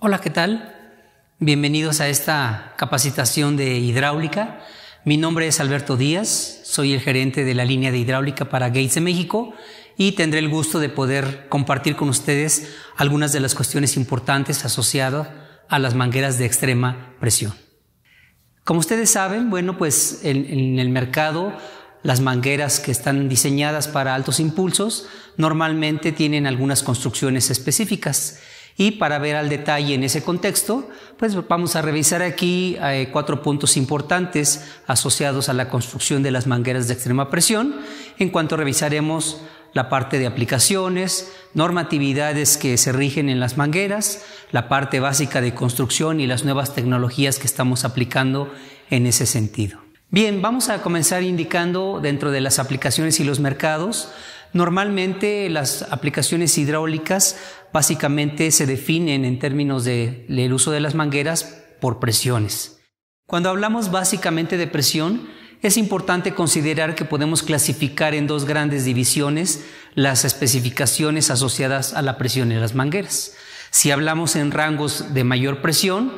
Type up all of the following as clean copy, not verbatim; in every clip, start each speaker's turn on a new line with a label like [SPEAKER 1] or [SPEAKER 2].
[SPEAKER 1] Hola, ¿qué tal? Bienvenidos a esta capacitación de hidráulica. Mi nombre es Alberto Díaz, soy el gerente de la línea de hidráulica para Gates de México y tendré el gusto de poder compartir con ustedes algunas de las cuestiones importantes asociadas a las mangueras de extrema presión. Como ustedes saben, pues en el mercado las mangueras que están diseñadas para altos impulsos normalmente tienen algunas construcciones específicas. Y para ver al detalle en ese contexto, pues vamos a revisar aquí 4 puntos importantes asociados a la construcción de las mangueras de extrema presión. En cuanto revisaremos la parte de aplicaciones, normatividades que se rigen en las mangueras, la parte básica de construcción y las nuevas tecnologías que estamos aplicando en ese sentido. Bien, vamos a comenzar indicando dentro de las aplicaciones y los mercados. Normalmente las aplicaciones hidráulicas básicamente se definen en términos del uso de las mangueras por presiones. Cuando hablamos básicamente de presión, es importante considerar que podemos clasificar en 2 grandes divisiones las especificaciones asociadas a la presión en las mangueras. Si hablamos en rangos de mayor presión,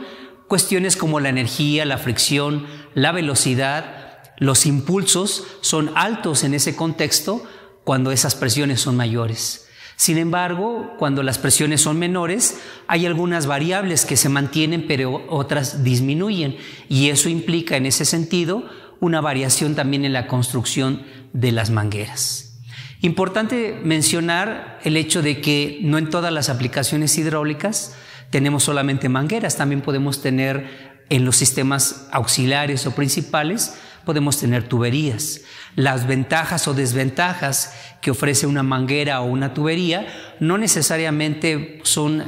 [SPEAKER 1] cuestiones como la energía, la fricción, la velocidad, los impulsos son altos en ese contexto cuando esas presiones son mayores. Sin embargo, cuando las presiones son menores, hay algunas variables que se mantienen, pero otras disminuyen, y eso implica en ese sentido una variación también en la construcción de las mangueras. Importante mencionar el hecho de que no en todas las aplicaciones hidráulicas tenemos solamente mangueras, también podemos tener en los sistemas auxiliares o principales, podemos tener tuberías. Las ventajas o desventajas que ofrece una manguera o una tubería no necesariamente son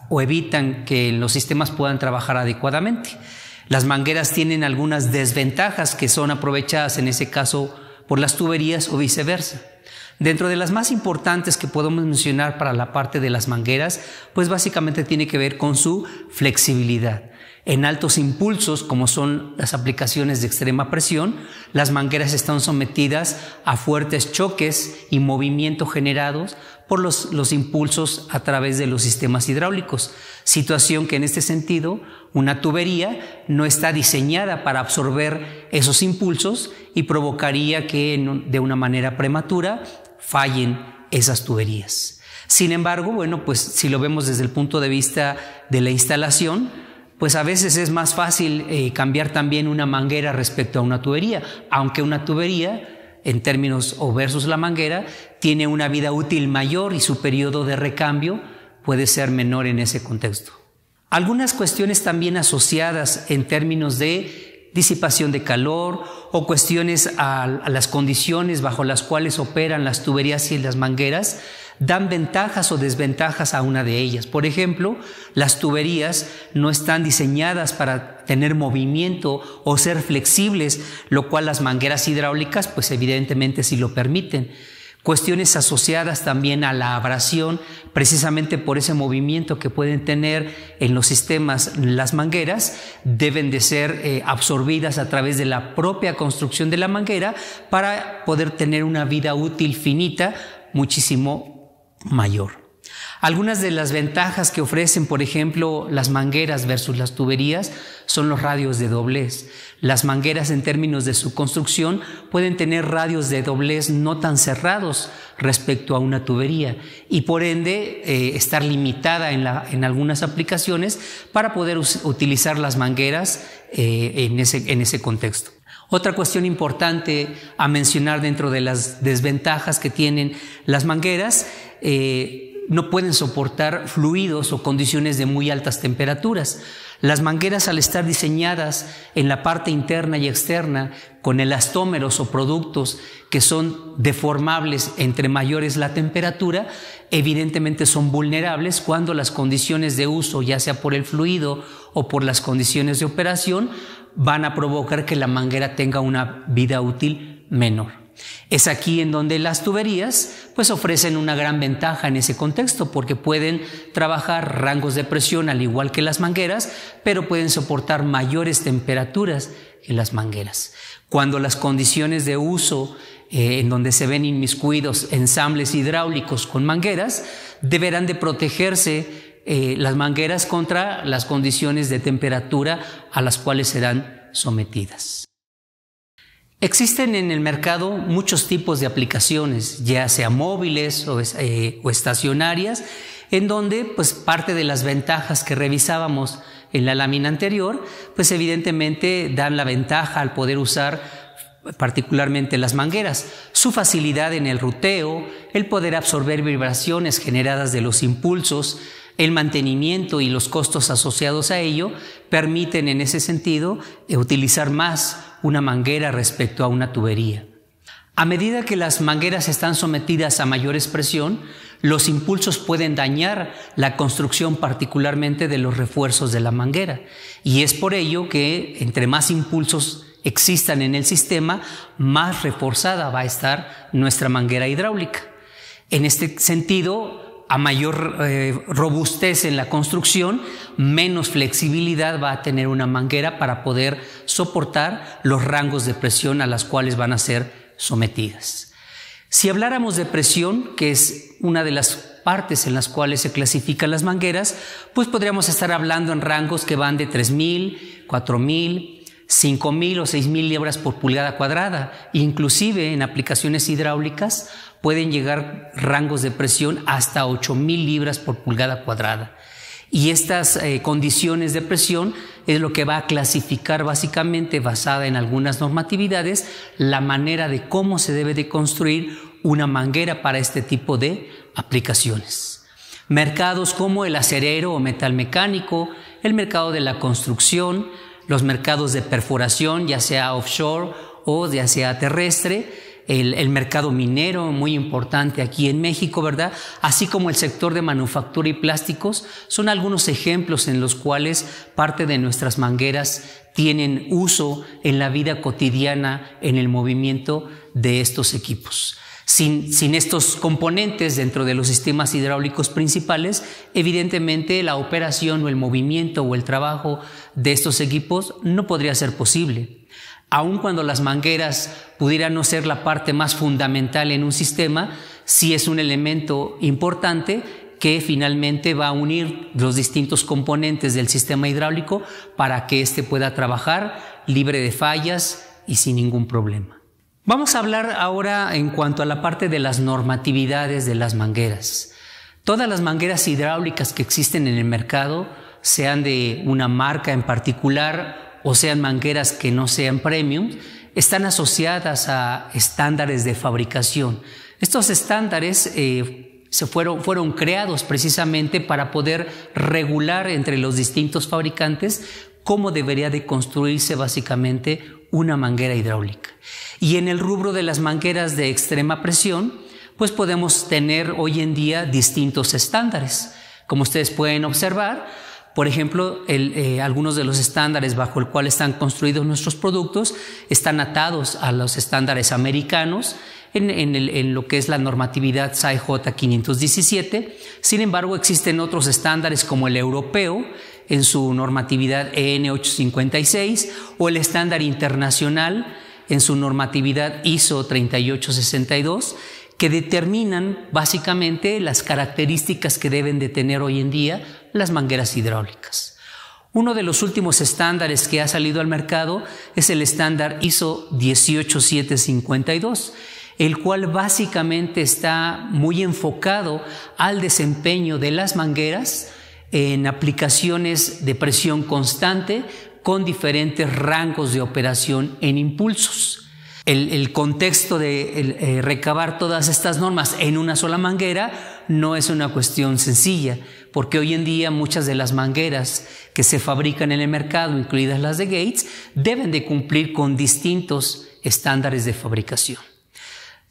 [SPEAKER 1] o evitan que los sistemas puedan trabajar adecuadamente. Las mangueras tienen algunas desventajas que son aprovechadas en ese caso por las tuberías o viceversa. Dentro de las más importantes que podemos mencionar para la parte de las mangueras, pues básicamente tiene que ver con su flexibilidad. En altos impulsos, como son las aplicaciones de extrema presión, las mangueras están sometidas a fuertes choques y movimiento generados por los impulsos a través de los sistemas hidráulicos, situación que en este sentido una tubería no está diseñada para absorber esos impulsos y provocaría que de una manera prematura fallen esas tuberías. Sin embargo, pues si lo vemos desde el punto de vista de la instalación, pues a veces es más fácil cambiar también una manguera respecto a una tubería, aunque una tubería, en términos o versus la manguera, tiene una vida útil mayor y su periodo de recambio puede ser menor en ese contexto. Algunas cuestiones también asociadas en términos de disipación de calor o cuestiones a las condiciones bajo las cuales operan las tuberías y las mangueras dan ventajas o desventajas a una de ellas. Por ejemplo, las tuberías no están diseñadas para tener movimiento o ser flexibles, lo cual las mangueras hidráulicas pues evidentemente sí lo permiten. Cuestiones asociadas también a la abrasión, precisamente por ese movimiento que pueden tener en los sistemas las mangueras, deben de ser absorbidas a través de la propia construcción de la manguera para poder tener una vida útil finita muchísimo mayor. Algunas de las ventajas que ofrecen, por ejemplo, las mangueras versus las tuberías son los radios de doblez. Las mangueras, en términos de su construcción, pueden tener radios de doblez no tan cerrados respecto a una tubería y por ende estar limitada en algunas aplicaciones para poder utilizar las mangueras en ese contexto. Otra cuestión importante a mencionar dentro de las desventajas que tienen las mangueras, no pueden soportar fluidos o condiciones de muy altas temperaturas. Las mangueras, al estar diseñadas en la parte interna y externa con elastómeros o productos que son deformables entre mayor es la temperatura, evidentemente son vulnerables cuando las condiciones de uso, ya sea por el fluido o por las condiciones de operación, van a provocar que la manguera tenga una vida útil menor. Es aquí en donde las tuberías pues ofrecen una gran ventaja en ese contexto, porque pueden trabajar rangos de presión al igual que las mangueras, pero pueden soportar mayores temperaturas que las mangueras. Cuando las condiciones de uso en donde se ven inmiscuidos ensambles hidráulicos con mangueras, deberán de protegerse las mangueras contra las condiciones de temperatura a las cuales serán sometidas. Existen en el mercado muchos tipos de aplicaciones, ya sea móviles o estacionarias, en donde pues parte de las ventajas que revisábamos en la lámina anterior, pues evidentemente dan la ventaja al poder usar particularmente las mangueras, su facilidad en el ruteo, el poder absorber vibraciones generadas de los impulsos, el mantenimiento y los costos asociados a ello permiten en ese sentido utilizar más una manguera respecto a una tubería. A medida que las mangueras están sometidas a mayor presión, los impulsos pueden dañar la construcción particularmente de los refuerzos de la manguera, y es por ello que entre más impulsos existan en el sistema, más reforzada va a estar nuestra manguera hidráulica. En este sentido, a mayor robustez en la construcción, menos flexibilidad va a tener una manguera para poder soportar los rangos de presión a las cuales van a ser sometidas. Si habláramos de presión, que es una de las partes en las cuales se clasifican las mangueras, pues podríamos estar hablando en rangos que van de 3.000, 4.000, 5.000 o 6.000 libras por pulgada cuadrada. Inclusive en aplicaciones hidráulicas pueden llegar rangos de presión hasta 8.000 libras por pulgada cuadrada. Y estas condiciones de presión es lo que va a clasificar básicamente, basada en algunas normatividades, la manera de cómo se debe de construir una manguera para este tipo de aplicaciones. Mercados como el acerero o metal mecánico, el mercado de la construcción, los mercados de perforación, ya sea offshore o ya sea terrestre, el mercado minero, muy importante aquí en México, ¿verdad? Así como el sector de manufactura y plásticos, son algunos ejemplos en los cuales parte de nuestras mangueras tienen uso en la vida cotidiana, en el movimiento de estos equipos. Sin estos componentes dentro de los sistemas hidráulicos principales, evidentemente la operación o el movimiento o el trabajo de estos equipos no podría ser posible. Aun cuando las mangueras pudieran no ser la parte más fundamental en un sistema, sí es un elemento importante que finalmente va a unir los distintos componentes del sistema hidráulico para que éste pueda trabajar libre de fallas y sin ningún problema. Vamos a hablar ahora en cuanto a la parte de las normatividades de las mangueras. Todas las mangueras hidráulicas que existen en el mercado, sean de una marca en particular o sean mangueras que no sean premium, están asociadas a estándares de fabricación. Estos estándares fueron creados precisamente para poder regular entre los distintos fabricantes cómo debería de construirse básicamente una manguera hidráulica. Y en el rubro de las mangueras de extrema presión, pues podemos tener hoy en día distintos estándares. Como ustedes pueden observar, por ejemplo, algunos de los estándares bajo el cual están construidos nuestros productos están atados a los estándares americanos en lo que es la normatividad SAE J517. Sin embargo, existen otros estándares como el europeo en su normatividad EN 856 o el estándar internacional en su normatividad ISO 3862, que determinan básicamente las características que deben de tener hoy en día las mangueras hidráulicas. Uno de los últimos estándares que ha salido al mercado es el estándar ISO 18752, el cual básicamente está muy enfocado al desempeño de las mangueras en aplicaciones de presión constante con diferentes rangos de operación en impulsos. El contexto de recabar todas estas normas en una sola manguera no es una cuestión sencilla, porque hoy en día muchas de las mangueras que se fabrican en el mercado, incluidas las de Gates, deben de cumplir con distintos estándares de fabricación.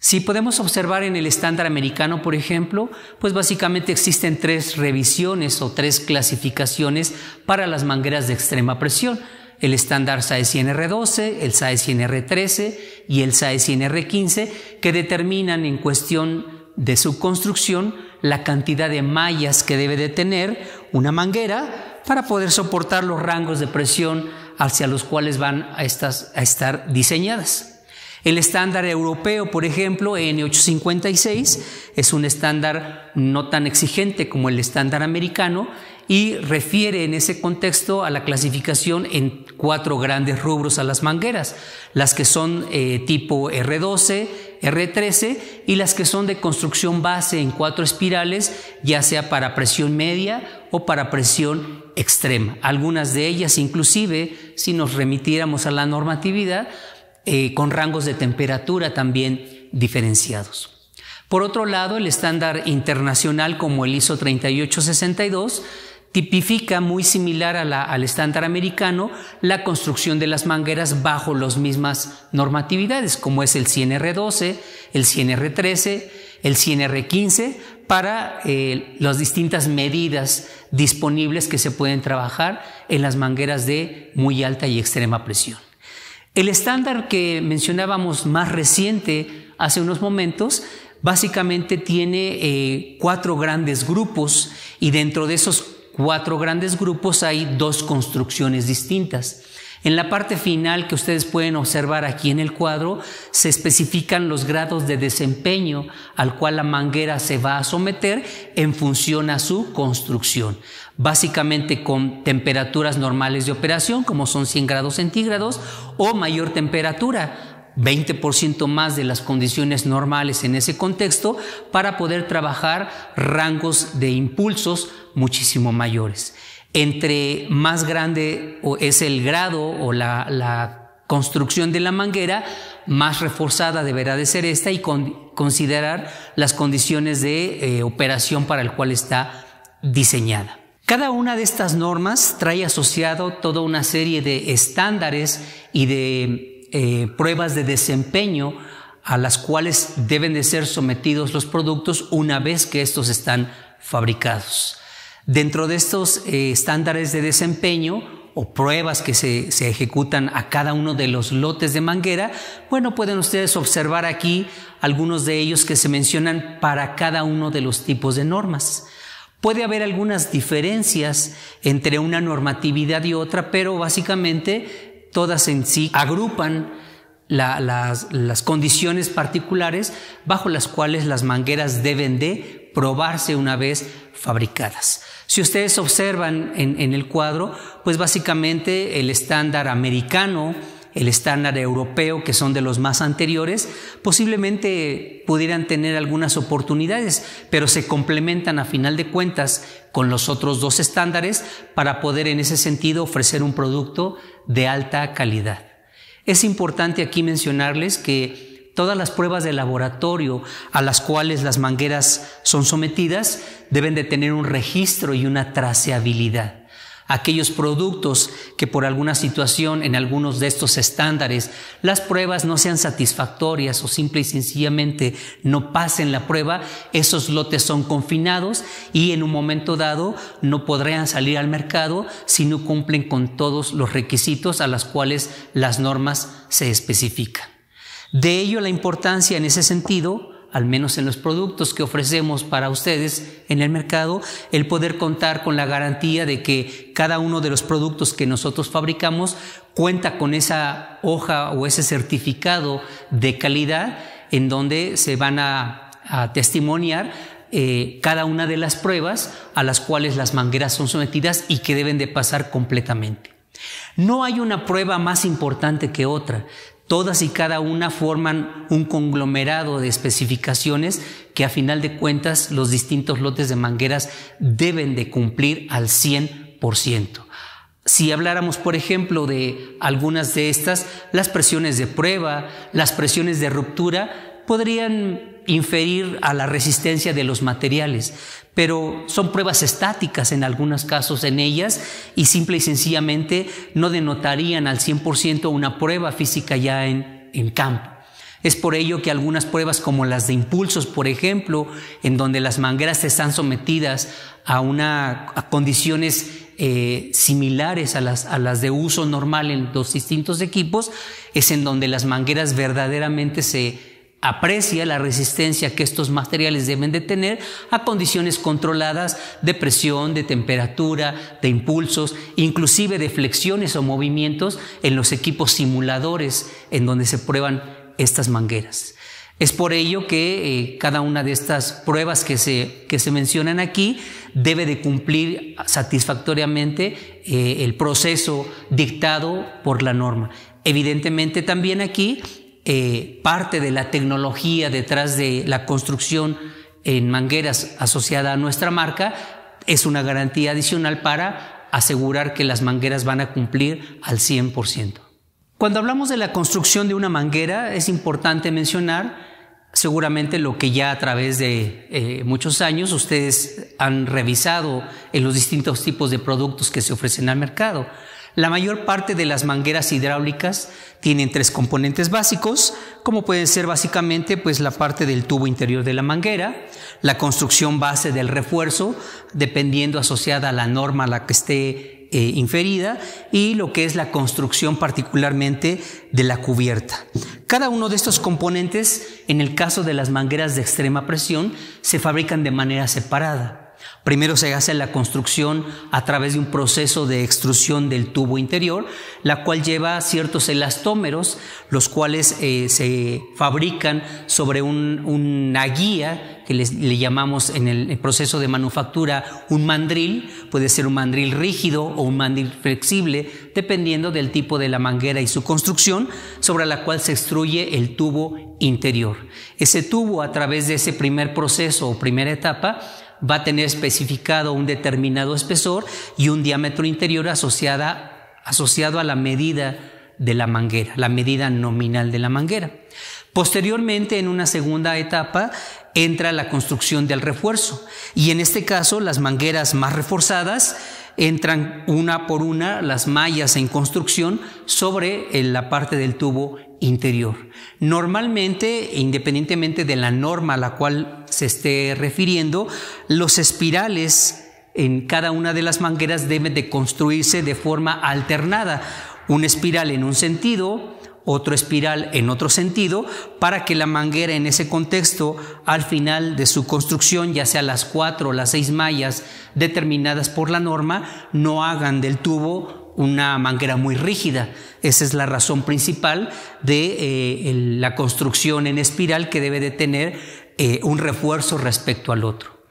[SPEAKER 1] Si podemos observar en el estándar americano, por ejemplo, pues básicamente existen 3 revisiones o 3 clasificaciones para las mangueras de extrema presión. El estándar SAE 100R12, el SAE 100R13 y el SAE 100R15, que determinan en cuestión de su construcción la cantidad de mallas que debe de tener una manguera para poder soportar los rangos de presión hacia los cuales van a estar diseñadas. El estándar europeo, por ejemplo, N856, es un estándar no tan exigente como el estándar americano y refiere en ese contexto a la clasificación en 4 grandes rubros a las mangueras, las que son tipo R12, R13 y las que son de construcción base en 4 espirales, ya sea para presión media o para presión extrema. Algunas de ellas, inclusive, si nos remitiéramos a la normatividad, con rangos de temperatura también diferenciados. Por otro lado, el estándar internacional como el ISO 3862 tipifica muy similar al estándar americano la construcción de las mangueras bajo las mismas normatividades, como es el 100R12, el 100R13, el 100R15, para las distintas medidas disponibles que se pueden trabajar en las mangueras de muy alta y extrema presión. El estándar que mencionábamos más reciente hace unos momentos básicamente tiene 4 grandes grupos y dentro de esos 4 grandes grupos hay 2 construcciones distintas. En la parte final que ustedes pueden observar aquí en el cuadro se especifican los grados de desempeño al cual la manguera se va a someter en función a su construcción. Básicamente con temperaturas normales de operación, como son 100 grados centígrados, o mayor temperatura, 20% más de las condiciones normales en ese contexto, para poder trabajar rangos de impulsos muchísimo mayores. Entre más grande es el grado o la construcción de la manguera, más reforzada deberá de ser esta y considerar las condiciones de operación para el cual está diseñada. Cada una de estas normas trae asociado toda una serie de estándares y de pruebas de desempeño a las cuales deben de ser sometidos los productos una vez que estos están fabricados. Dentro de estos estándares de desempeño o pruebas que se ejecutan a cada uno de los lotes de manguera, bueno, pueden ustedes observar aquí algunos de ellos que se mencionan para cada uno de los tipos de normas. Puede haber algunas diferencias entre una normatividad y otra, pero básicamente todas en sí agrupan las condiciones particulares bajo las cuales las mangueras deben de probarse una vez fabricadas. Si ustedes observan en el cuadro, pues básicamente el estándar americano, el estándar europeo, que son de los más anteriores, posiblemente pudieran tener algunas oportunidades, pero se complementan a final de cuentas con los otros 2 estándares para poder en ese sentido ofrecer un producto de alta calidad. Es importante aquí mencionarles que todas las pruebas de laboratorio a las cuales las mangueras son sometidas deben de tener un registro y una traceabilidad. Aquellos productos que por alguna situación en algunos de estos estándares las pruebas no sean satisfactorias o simple y sencillamente no pasen la prueba, esos lotes son confinados y en un momento dado no podrían salir al mercado si no cumplen con todos los requisitos a los cuales las normas se especifican. De ello la importancia en ese sentido, al menos en los productos que ofrecemos para ustedes en el mercado, el poder contar con la garantía de que cada uno de los productos que nosotros fabricamos cuenta con esa hoja o ese certificado de calidad en donde se van a testimoniar cada una de las pruebas a las cuales las mangueras son sometidas y que deben de pasar completamente. No hay una prueba más importante que otra. Todas y cada una forman un conglomerado de especificaciones que a final de cuentas los distintos lotes de mangueras deben de cumplir al 100%. Si habláramos, por ejemplo, de algunas de estas, las presiones de prueba, las presiones de ruptura, podrían inferir a la resistencia de los materiales, pero son pruebas estáticas en algunos casos en ellas y simple y sencillamente no denotarían al 100% una prueba física ya en campo. Es por ello que algunas pruebas como las de impulsos, por ejemplo, en donde las mangueras están sometidas a condiciones similares a las de uso normal en los distintos equipos, es en donde las mangueras verdaderamente se aprecia la resistencia que estos materiales deben de tener a condiciones controladas de presión, de temperatura, de impulsos, inclusive de flexiones o movimientos en los equipos simuladores en donde se prueban estas mangueras. Es por ello que cada una de estas pruebas que se mencionan aquí debe de cumplir satisfactoriamente el proceso dictado por la norma. Evidentemente también aquí parte de la tecnología detrás de la construcción en mangueras asociada a nuestra marca es una garantía adicional para asegurar que las mangueras van a cumplir al 100%. Cuando hablamos de la construcción de una manguera es importante mencionar seguramente lo que ya a través de muchos años ustedes han revisado en los distintos tipos de productos que se ofrecen al mercado. La mayor parte de las mangueras hidráulicas tienen 3 componentes básicos, como pueden ser básicamente pues la parte del tubo interior de la manguera, la construcción base del refuerzo, dependiendo asociada a la norma a la que esté inferida, y lo que es la construcción particularmente de la cubierta. Cada uno de estos componentes, en el caso de las mangueras de extrema presión, se fabrican de manera separada. Primero se hace la construcción a través de un proceso de extrusión del tubo interior, la cual lleva ciertos elastómeros, los cuales se fabrican sobre una guía que le llamamos en el proceso de manufactura un mandril. Puede ser un mandril rígido o un mandril flexible, dependiendo del tipo de la manguera y su construcción, sobre la cual se extruye el tubo interior. Ese tubo, a través de ese primer proceso o primera etapa, va a tener especificado un determinado espesor y un diámetro interior asociado a la medida de la manguera, la medida nominal de la manguera. Posteriormente, en una segunda etapa, entra la construcción del refuerzo, y en este caso las mangueras más reforzadas entran una por una las mallas en construcción sobre la parte del tubo interior. Normalmente, independientemente de la norma a la cual se esté refiriendo, los espirales en cada una de las mangueras deben de construirse de forma alternada, un espiral en un sentido, otro espiral en otro sentido, para que la manguera en ese contexto, al final de su construcción, ya sea las 4 o las 6 mallas determinadas por la norma, no hagan del tubo una manguera muy rígida. Esa es la razón principal de la construcción en espiral, que debe de tener un refuerzo respecto al otro.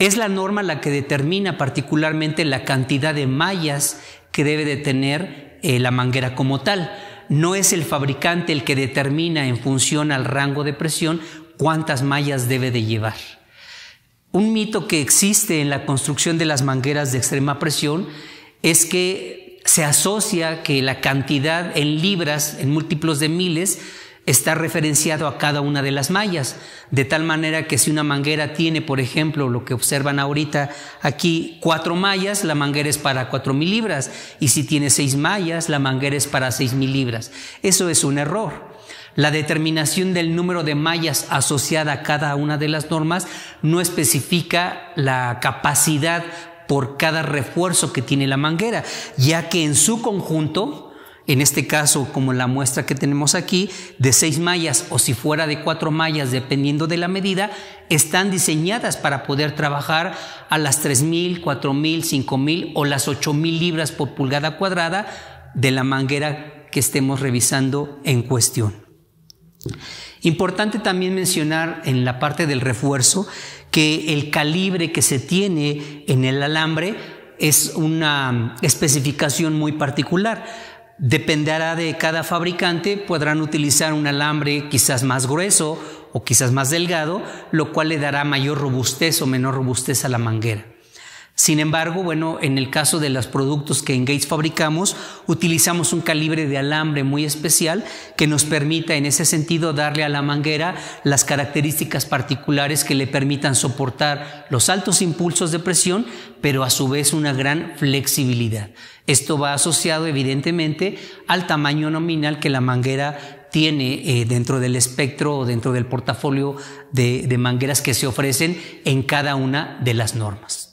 [SPEAKER 1] Es la norma la que determina particularmente la cantidad de mallas que debe de tener la manguera como tal. No es el fabricante el que determina en función al rango de presión cuántas mallas debe de llevar. Un mito que existe en la construcción de las mangueras de extrema presión es que se asocia que la cantidad en libras, en múltiplos de miles, está referenciado a cada una de las mallas, de tal manera que si una manguera tiene, por ejemplo, lo que observan ahorita aquí, 4 mallas, la manguera es para 4,000 libras, y si tiene 6 mallas, la manguera es para 6,000 libras. Eso es un error. La determinación del número de mallas asociada a cada una de las normas no especifica la capacidad por cada refuerzo que tiene la manguera, ya que en su conjunto, en este caso, como la muestra que tenemos aquí, de 6 mallas o si fuera de 4 mallas, dependiendo de la medida, están diseñadas para poder trabajar a las 3,000, 4,000, 5,000 o las 8,000 libras por pulgada cuadrada de la manguera que estemos revisando en cuestión. Importante también mencionar en la parte del refuerzo que el calibre que se tiene en el alambre es una especificación muy particular. Dependerá de cada fabricante, podrán utilizar un alambre quizás más grueso o quizás más delgado, lo cual le dará mayor robustez o menor robustez a la manguera. Sin embargo, bueno, en el caso de los productos que en Gates fabricamos, utilizamos un calibre de alambre muy especial que nos permita en ese sentido darle a la manguera las características particulares que le permitan soportar los altos impulsos de presión, pero a su vez una gran flexibilidad. Esto va asociado evidentemente al tamaño nominal que la manguera tiene dentro del espectro o dentro del portafolio de mangueras que se ofrecen en cada una de las normas.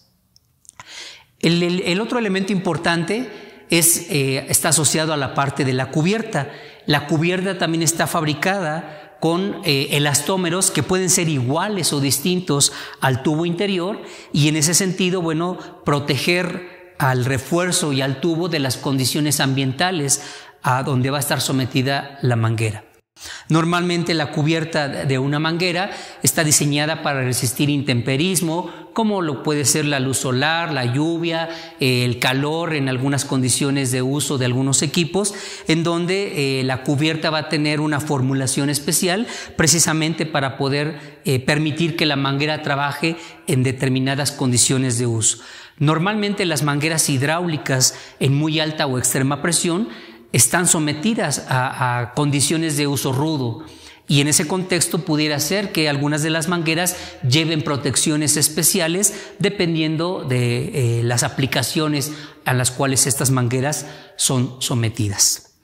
[SPEAKER 1] El otro elemento importante está asociado a la parte de la cubierta. La cubierta también está fabricada con elastómeros que pueden ser iguales o distintos al tubo interior, y en ese sentido, bueno, proteger al refuerzo y al tubo de las condiciones ambientales a donde va a estar sometida la manguera. Normalmente la cubierta de una manguera está diseñada para resistir intemperismo, como lo puede ser la luz solar, la lluvia, el calor en algunas condiciones de uso de algunos equipos, en donde la cubierta va a tener una formulación especial precisamente para poder permitir que la manguera trabaje en determinadas condiciones de uso. Normalmente las mangueras hidráulicas en muy alta o extrema presión están sometidas a condiciones de uso rudo, y en ese contexto pudiera ser que algunas de las mangueras lleven protecciones especiales dependiendo de las aplicaciones a las cuales estas mangueras son sometidas.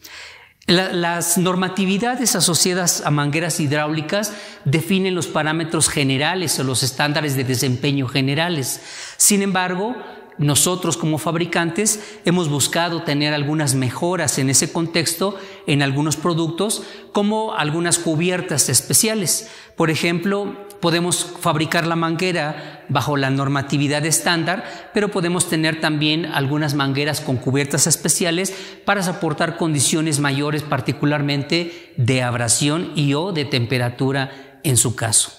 [SPEAKER 1] Las normatividades asociadas a mangueras hidráulicas definen los parámetros generales o los estándares de desempeño generales. Sin embargo, nosotros como fabricantes hemos buscado tener algunas mejoras en ese contexto en algunos productos, como algunas cubiertas especiales. Por ejemplo, podemos fabricar la manguera bajo la normatividad estándar, pero podemos tener también algunas mangueras con cubiertas especiales para soportar condiciones mayores, particularmente de abrasión y o de temperatura en su caso.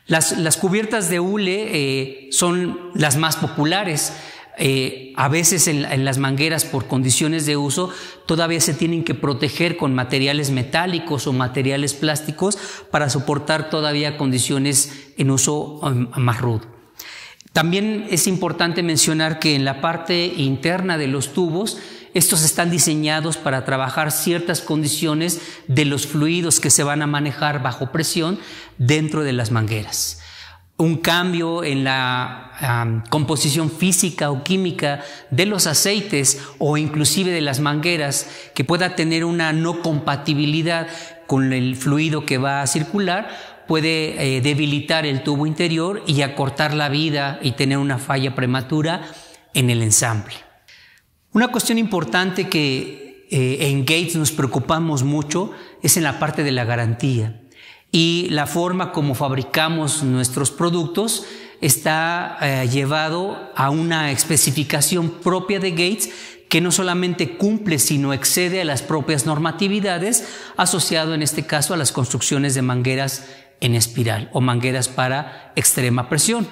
[SPEAKER 1] Las cubiertas de hule son las más populares. A veces en las mangueras, por condiciones de uso, todavía se tienen que proteger con materiales metálicos o materiales plásticos para soportar todavía condiciones en uso más rudo. También es importante mencionar que en la parte interna de los tubos, estos están diseñados para trabajar ciertas condiciones de los fluidos que se van a manejar bajo presión dentro de las mangueras. Un cambio en la composición física o química de los aceites o inclusive de las mangueras que pueda tener una no compatibilidad con el fluido que va a circular puede debilitar el tubo interior y acortar la vida y tener una falla prematura en el ensamble. Una cuestión importante que en Gates nos preocupamos mucho es en la parte de la garantía, y la forma como fabricamos nuestros productos está llevado a una especificación propia de Gates que no solamente cumple sino excede a las propias normatividades, asociado en este caso a las construcciones de mangueras en espiral o mangueras para extrema presión.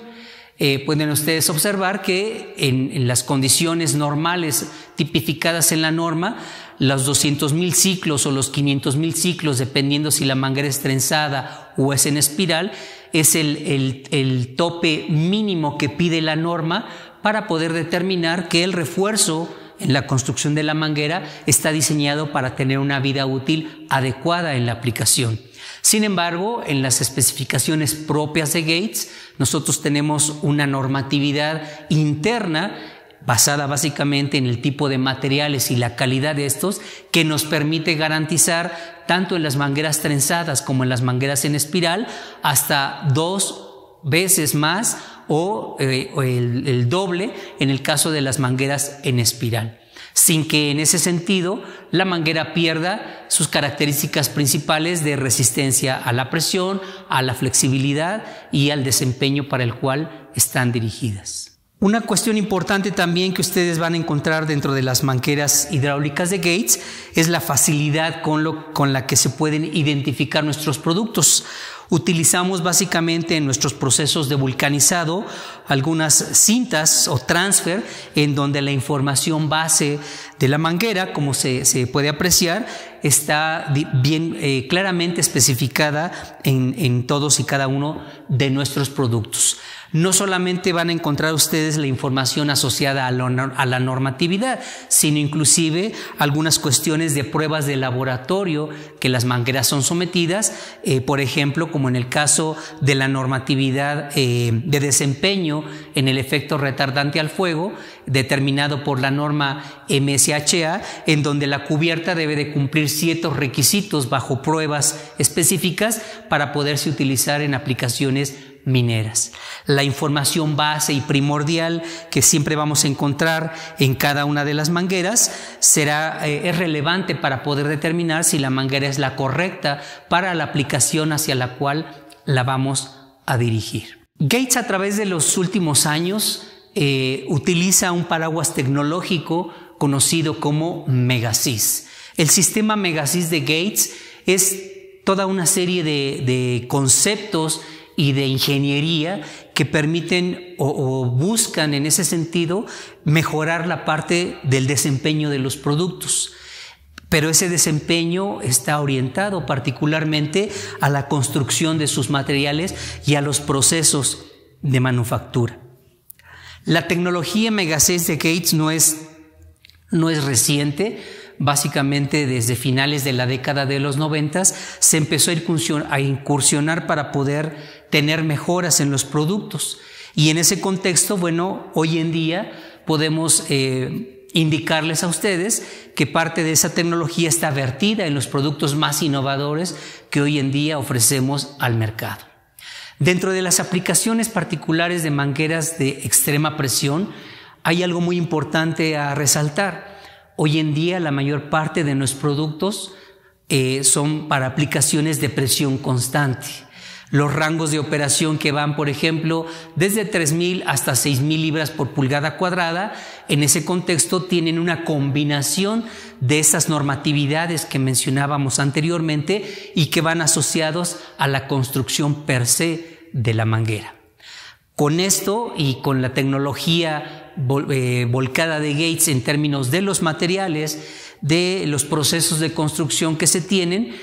[SPEAKER 1] Pueden ustedes observar que en las condiciones normales tipificadas en la norma, los 200,000 ciclos o los 500,000 ciclos, dependiendo si la manguera es trenzada o es en espiral, es el tope mínimo que pide la norma para poder determinar que el refuerzo en la construcción de la manguera está diseñado para tener una vida útil adecuada en la aplicación. Sin embargo, en las especificaciones propias de Gates, nosotros tenemos una normatividad interna basada básicamente en el tipo de materiales y la calidad de estos, que nos permite garantizar tanto en las mangueras trenzadas como en las mangueras en espiral hasta 2 veces más o el doble en el caso de las mangueras en espiral, sin que en ese sentido la manguera pierda sus características principales de resistencia a la presión, a la flexibilidad y al desempeño para el cual están dirigidas. Una cuestión importante también que ustedes van a encontrar dentro de las mangueras hidráulicas de Gates es la facilidad con la que se pueden identificar nuestros productos. Utilizamos básicamente en nuestros procesos de vulcanizado algunas cintas o transfer en donde la información base de la manguera, como se puede apreciar, está bien claramente especificada en todos y cada uno de nuestros productos. No solamente van a encontrar ustedes la información asociada a la normatividad, sino inclusive algunas cuestiones de pruebas de laboratorio que las mangueras son sometidas, por ejemplo, como en el caso de la normatividad de desempeño en el efecto retardante al fuego, determinado por la norma MSHA, en donde la cubierta debe de cumplir ciertos requisitos bajo pruebas específicas para poderse utilizar en aplicaciones mineras. La información base y primordial que siempre vamos a encontrar en cada una de las mangueras es relevante para poder determinar si la manguera es la correcta para la aplicación hacia la cual la vamos a dirigir. Gates, a través de los últimos años, utiliza un paraguas tecnológico conocido como Megasys. El sistema Megasys de Gates es toda una serie de conceptos y de ingeniería que permiten o buscan en ese sentido mejorar la parte del desempeño de los productos. Pero ese desempeño está orientado particularmente a la construcción de sus materiales y a los procesos de manufactura. La tecnología Mega 6 de Gates no es reciente. Básicamente desde finales de la década de los 90 se empezó a incursionar para poder tener mejoras en los productos. Y en ese contexto, bueno, hoy en día podemos indicarles a ustedes que parte de esa tecnología está vertida en los productos más innovadores que hoy en día ofrecemos al mercado. Dentro de las aplicaciones particulares de mangueras de extrema presión, hay algo muy importante a resaltar. Hoy en día la mayor parte de nuestros productos son para aplicaciones de presión constante. Los rangos de operación que van, por ejemplo, desde 3,000 hasta 6,000 libras por pulgada cuadrada, en ese contexto tienen una combinación de esas normatividades que mencionábamos anteriormente y que van asociados a la construcción per se de la manguera. Con esto y con la tecnología volcada de Gates en términos de los materiales, de los procesos de construcción que se tienen,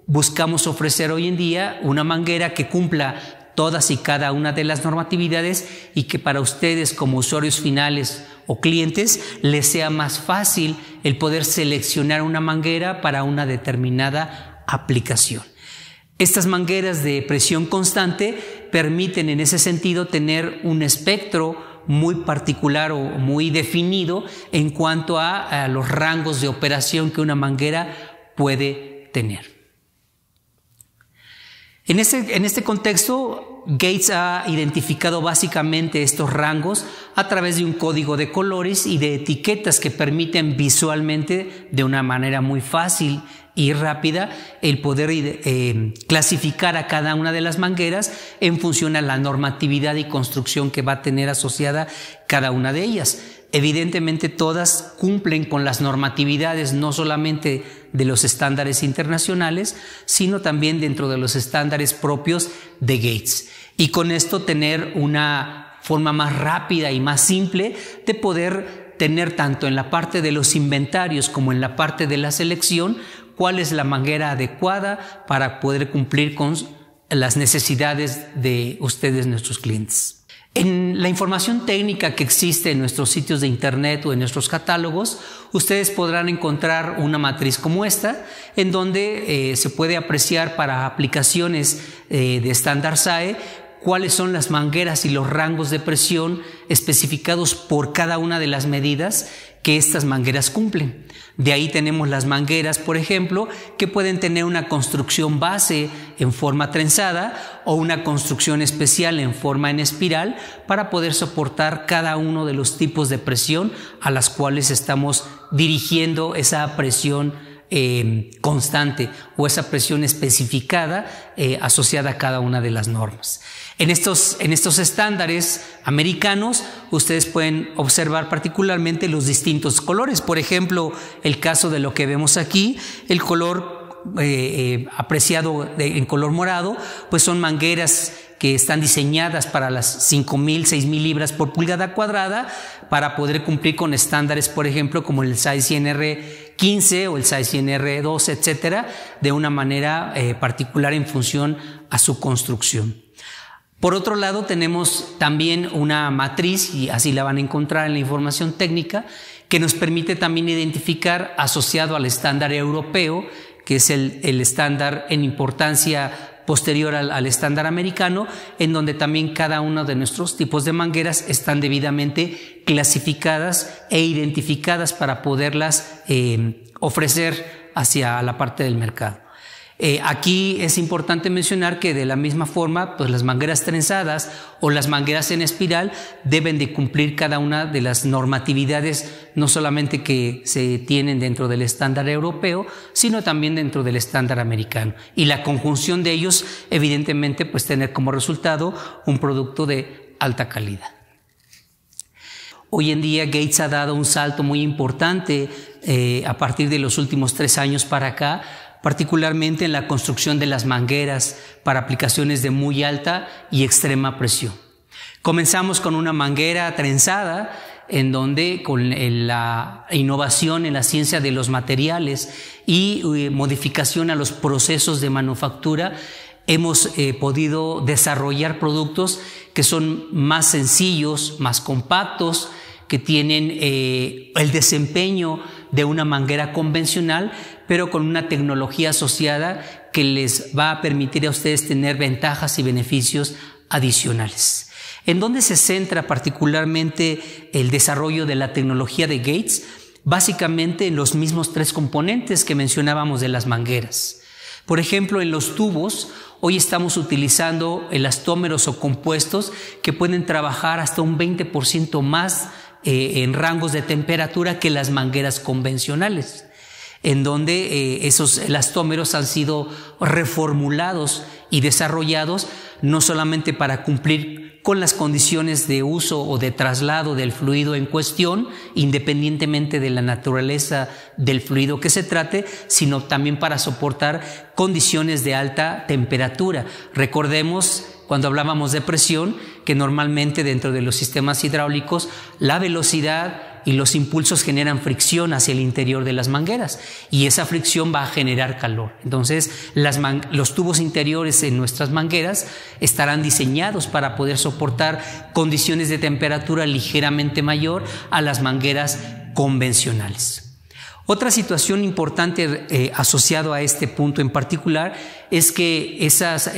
[SPEAKER 1] buscamos ofrecer hoy en día una manguera que cumpla todas y cada una de las normatividades y que para ustedes como usuarios finales o clientes les sea más fácil el poder seleccionar una manguera para una determinada aplicación. Estas mangueras de presión constante permiten en ese sentido tener un espectro muy particular o muy definido en cuanto a los rangos de operación que una manguera puede tener. En este contexto, Gates ha identificado básicamente estos rangos a través de un código de colores y de etiquetas que permiten visualmente, de una manera muy fácil y rápida, el poder clasificar a cada una de las mangueras en función a la normatividad y construcción que va a tener asociada cada una de ellas. Evidentemente todas cumplen con las normatividades no solamente de los estándares internacionales, sino también dentro de los estándares propios de Gates. Y con esto tener una forma más rápida y más simple de poder tener tanto en la parte de los inventarios como en la parte de la selección cuál es la manguera adecuada para poder cumplir con las necesidades de ustedes, nuestros clientes. En la información técnica que existe en nuestros sitios de internet o en nuestros catálogos, ustedes podrán encontrar una matriz como esta, en donde se puede apreciar para aplicaciones de estándar SAE cuáles son las mangueras y los rangos de presión especificados por cada una de las medidas que estas mangueras cumplen. De ahí tenemos las mangueras, por ejemplo, que pueden tener una construcción base en forma trenzada o una construcción especial en forma en espiral para poder soportar cada uno de los tipos de presión a las cuales estamos dirigiendo esa presión constante o esa presión especificada asociada a cada una de las normas. En estos estándares americanos, ustedes pueden observar particularmente los distintos colores. Por ejemplo, el caso de lo que vemos aquí, el color apreciado en color morado, pues son mangueras que están diseñadas para las 5,000, 6,000 libras por pulgada cuadrada para poder cumplir con estándares, por ejemplo, como el size INR15 o el size INR2, etcétera, de una manera particular en función a su construcción. Por otro lado, tenemos también una matriz, y así la van a encontrar en la información técnica, que nos permite también identificar, asociado al estándar europeo, que es el estándar en importancia posterior al estándar americano, en donde también cada uno de nuestros tipos de mangueras están debidamente clasificadas e identificadas para poderlas ofrecer hacia la parte del mercado. Aquí es importante mencionar que de la misma forma, pues las mangueras trenzadas o las mangueras en espiral deben de cumplir cada una de las normatividades, no solamente que se tienen dentro del estándar europeo, sino también dentro del estándar americano. Y la conjunción de ellos, evidentemente, pues tener como resultado un producto de alta calidad. Hoy en día Gates ha dado un salto muy importante a partir de los últimos 3 años para acá, particularmente en la construcción de las mangueras para aplicaciones de muy alta y extrema presión. Comenzamos con una manguera trenzada, en donde con la innovación en la ciencia de los materiales y modificación a los procesos de manufactura, hemos podido desarrollar productos que son más sencillos, más compactos, que tienen el desempeño de una manguera convencional, pero con una tecnología asociada que les va a permitir a ustedes tener ventajas y beneficios adicionales. ¿En dónde se centra particularmente el desarrollo de la tecnología de Gates? Básicamente en los mismos 3 componentes que mencionábamos de las mangueras. Por ejemplo, en los tubos, hoy estamos utilizando elastómeros o compuestos que pueden trabajar hasta un 20% más en rangos de temperatura que las mangueras convencionales, en donde esos elastómeros han sido reformulados y desarrollados no solamente para cumplir con las condiciones de uso o de traslado del fluido en cuestión, independientemente de la naturaleza del fluido que se trate, sino también para soportar condiciones de alta temperatura. Recordemos, cuando hablábamos de presión, que normalmente dentro de los sistemas hidráulicos la velocidad y los impulsos generan fricción hacia el interior de las mangueras y esa fricción va a generar calor. Entonces los tubos interiores en nuestras mangueras estarán diseñados para poder soportar condiciones de temperatura ligeramente mayor a las mangueras convencionales. Otra situación importante asociado a este punto en particular es que esas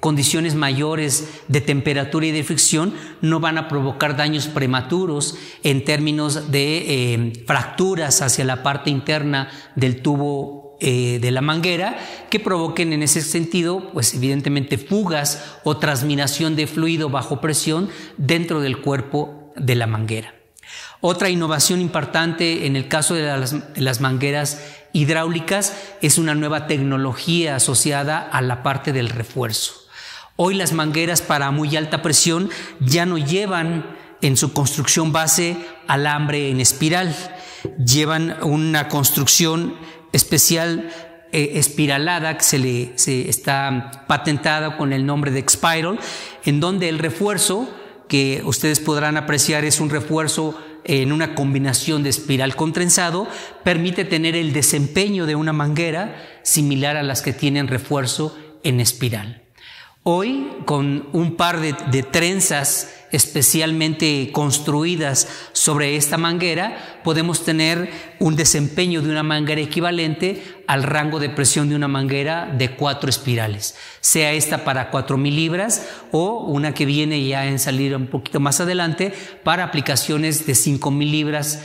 [SPEAKER 1] condiciones mayores de temperatura y de fricción no van a provocar daños prematuros en términos de fracturas hacia la parte interna del tubo de la manguera, que provoquen en ese sentido, pues evidentemente fugas o transminación de fluido bajo presión dentro del cuerpo de la manguera. Otra innovación importante en el caso de las mangueras hidráulicas es una nueva tecnología asociada a la parte del refuerzo. Hoy las mangueras para muy alta presión ya no llevan en su construcción base alambre en espiral, llevan una construcción especial espiralada que se está patentada con el nombre de X-Spiral, en donde el refuerzo que ustedes podrán apreciar es un refuerzo en una combinación de espiral con trenzado, permite tener el desempeño de una manguera similar a las que tienen refuerzo en espiral. Hoy, con un par de trenzas especialmente construidas sobre esta manguera, podemos tener un desempeño de una manguera equivalente al rango de presión de una manguera de 4 espirales, sea esta para 4000 libras o una que viene ya en salir un poquito más adelante para aplicaciones de 5000 libras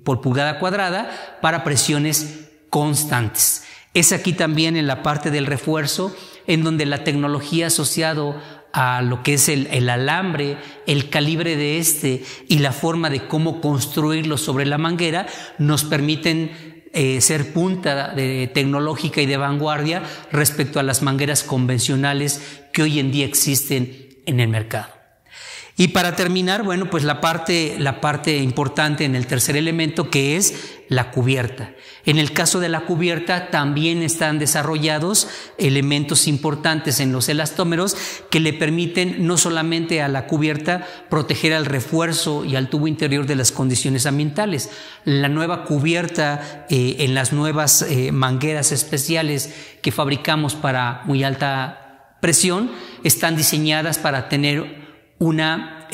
[SPEAKER 1] por pulgada cuadrada para presiones constantes. Es aquí también en la parte del refuerzo en donde la tecnología asociado a lo que es el alambre, el calibre de este y la forma de cómo construirlo sobre la manguera nos permiten ser punta tecnológica y de vanguardia respecto a las mangueras convencionales que hoy en día existen en el mercado. Y para terminar, bueno, pues la parte importante en el tercer elemento, que es la cubierta. En el caso de la cubierta también están desarrollados elementos importantes en los elastómeros que le permiten no solamente a la cubierta proteger al refuerzo y al tubo interior de las condiciones ambientales. La nueva cubierta en las nuevas mangueras especiales que fabricamos para muy alta presión están diseñadas para tener una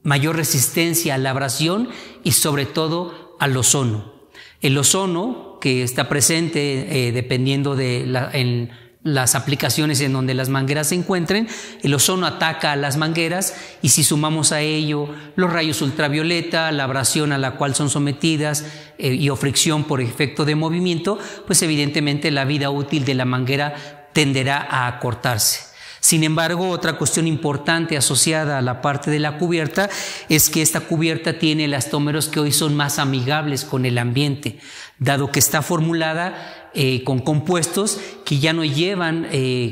[SPEAKER 1] mayor resistencia a la abrasión y sobre todo al ozono. El ozono que está presente dependiendo en las aplicaciones en donde las mangueras se encuentren, el ozono ataca a las mangueras y si sumamos a ello los rayos ultravioleta, la abrasión a la cual son sometidas y o fricción por efecto de movimiento, pues evidentemente la vida útil de la manguera tenderá a acortarse. Sin embargo, otra cuestión importante asociada a la parte de la cubierta es que esta cubierta tiene elastómeros que hoy son más amigables con el ambiente, dado que está formulada con compuestos que ya no llevan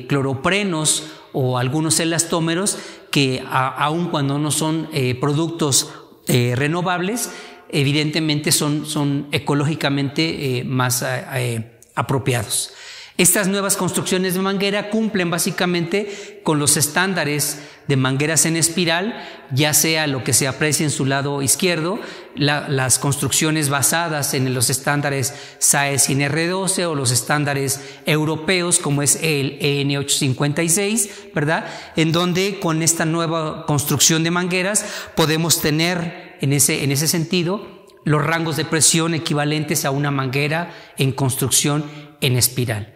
[SPEAKER 1] cloroprenos o algunos elastómeros que aun cuando no son productos renovables, evidentemente son ecológicamente más apropiados. Estas nuevas construcciones de manguera cumplen básicamente con los estándares de mangueras en espiral, ya sea lo que se aprecia en su lado izquierdo, las construcciones basadas en los estándares SAE sin R12 o los estándares europeos como es el EN 856, ¿verdad? En donde con esta nueva construcción de mangueras podemos tener en ese sentido los rangos de presión equivalentes a una manguera en construcción en espiral.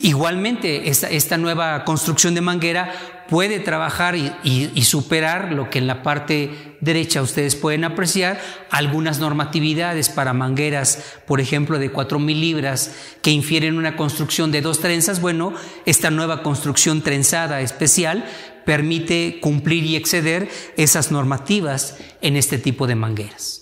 [SPEAKER 1] Igualmente, esta nueva construcción de manguera puede trabajar y superar lo que en la parte derecha ustedes pueden apreciar, algunas normatividades para mangueras, por ejemplo, de 4,000 libras que infieren una construcción de 2 trenzas. Bueno, esta nueva construcción trenzada especial permite cumplir y exceder esas normativas en este tipo de mangueras.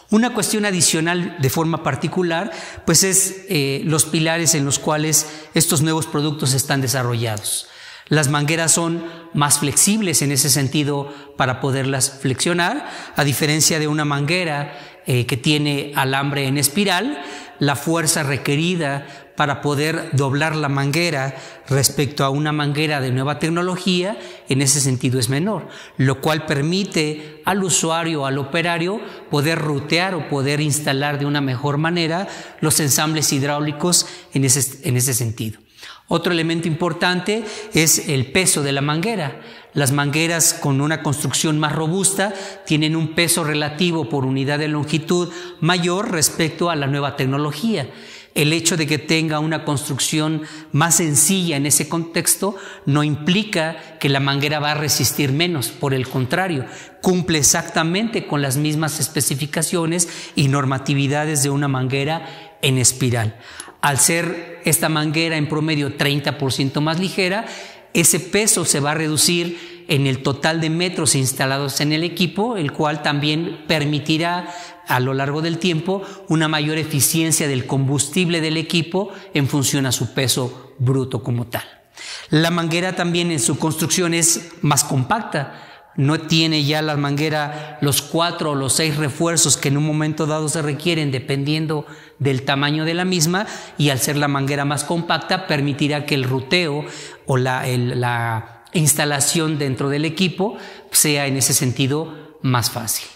[SPEAKER 1] Una cuestión adicional de forma particular, pues es los pilares en los cuales estos nuevos productos están desarrollados. Las mangueras son más flexibles en ese sentido para poderlas flexionar, a diferencia de una manguera que tiene alambre en espiral. La fuerza requerida para poder doblar la manguera respecto a una manguera de nueva tecnología en ese sentido es menor, lo cual permite al usuario, al operario, poder rutear o poder instalar de una mejor manera los ensambles hidráulicos en ese sentido. Otro elemento importante es el peso de la manguera. Las mangueras con una construcción más robusta tienen un peso relativo por unidad de longitud mayor respecto a la nueva tecnología. El hecho de que tenga una construcción más sencilla en ese contexto no implica que la manguera va a resistir menos, por el contrario, cumple exactamente con las mismas especificaciones y normatividades de una manguera en espiral. Al ser esta manguera en promedio 30% más ligera, ese peso se va a reducir en el total de metros instalados en el equipo, el cual también permitirá a lo largo del tiempo una mayor eficiencia del combustible del equipo en función a su peso bruto como tal. La manguera también en su construcción es más compacta. No tiene ya la manguera los 4 o los 6 refuerzos que en un momento dado se requieren dependiendo del tamaño de la misma, y al ser la manguera más compacta permitirá que el ruteo o la instalación dentro del equipo sea en ese sentido más fácil.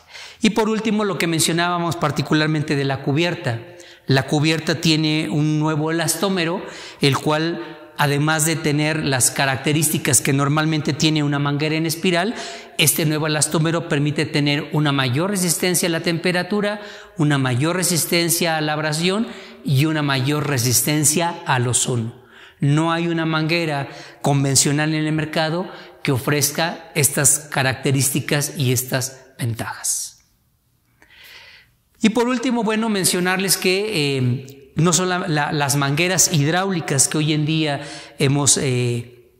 [SPEAKER 1] Y por último, lo que mencionábamos particularmente de la cubierta. La cubierta tiene un nuevo elastómero, el cual, además de tener las características que normalmente tiene una manguera en espiral, este nuevo elastómero permite tener una mayor resistencia a la temperatura, una mayor resistencia a la abrasión y una mayor resistencia al ozono. No hay una manguera convencional en el mercado que ofrezca estas características y estas ventajas. Y por último, bueno, mencionarles que no son las mangueras hidráulicas que hoy en día hemos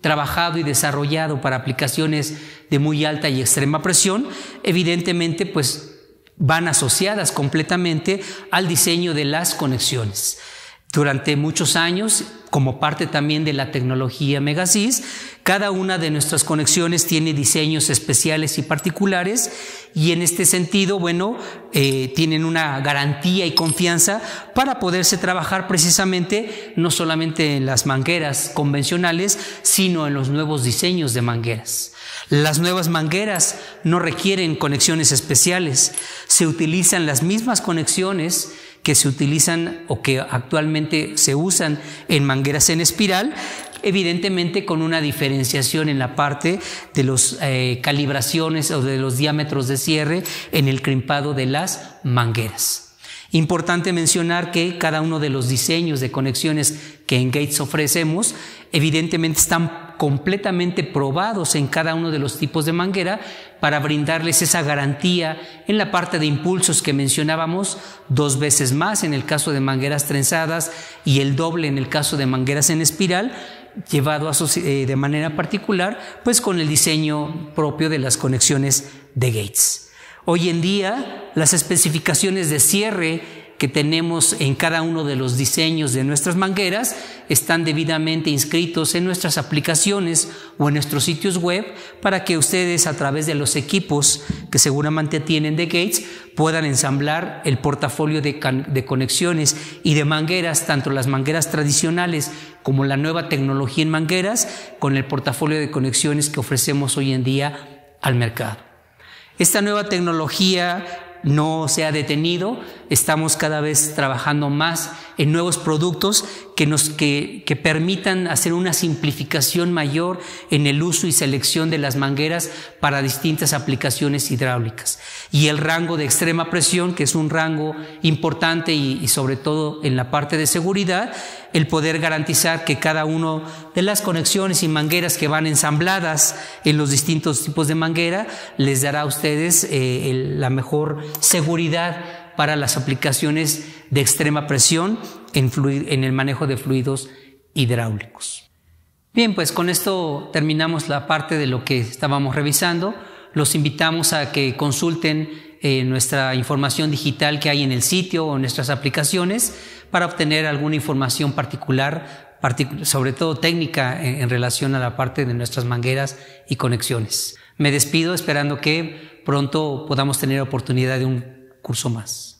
[SPEAKER 1] trabajado y desarrollado para aplicaciones de muy alta y extrema presión, evidentemente pues van asociadas completamente al diseño de las conexiones. Durante muchos años, como parte también de la tecnología Megasys, cada una de nuestras conexiones tiene diseños especiales y particulares, y en este sentido, bueno, tienen una garantía y confianza para poderse trabajar precisamente no solamente en las mangueras convencionales, sino en los nuevos diseños de mangueras. Las nuevas mangueras no requieren conexiones especiales, se utilizan las mismas conexiones que se utilizan o que actualmente se usan en mangueras en espiral, evidentemente con una diferenciación en la parte de las calibraciones o de los diámetros de cierre en el crimpado de las mangueras. Importante mencionar que cada uno de los diseños de conexiones que en Gates ofrecemos evidentemente están completamente probados en cada uno de los tipos de manguera para brindarles esa garantía en la parte de impulsos que mencionábamos, 2 veces más en el caso de mangueras trenzadas y el doble en el caso de mangueras en espiral, llevado de manera particular pues con el diseño propio de las conexiones de Gates. Hoy en día las especificaciones de cierre que tenemos en cada uno de los diseños de nuestras mangueras están debidamente inscritos en nuestras aplicaciones o en nuestros sitios web para que ustedes, a través de los equipos que seguramente tienen de Gates, puedan ensamblar el portafolio de conexiones y de mangueras, tanto las mangueras tradicionales como la nueva tecnología en mangueras, con el portafolio de conexiones que ofrecemos hoy en día al mercado. Esta nueva tecnología no se ha detenido, estamos cada vez trabajando más en nuevos productos que permitan hacer una simplificación mayor en el uso y selección de las mangueras para distintas aplicaciones hidráulicas. Y el rango de extrema presión, que es un rango importante y sobre todo en la parte de seguridad, el poder garantizar que cada una de las conexiones y mangueras que van ensambladas en los distintos tipos de manguera les dará a ustedes la mejor seguridad para las aplicaciones de extrema presión en el manejo de fluidos hidráulicos. Bien, pues con esto terminamos la parte de lo que estábamos revisando. Los invitamos a que consulten nuestra información digital que hay en el sitio o en nuestras aplicaciones para obtener alguna información particular, sobre todo técnica, en relación a la parte de nuestras mangueras y conexiones. Me despido esperando que pronto podamos tener oportunidad de un curso más.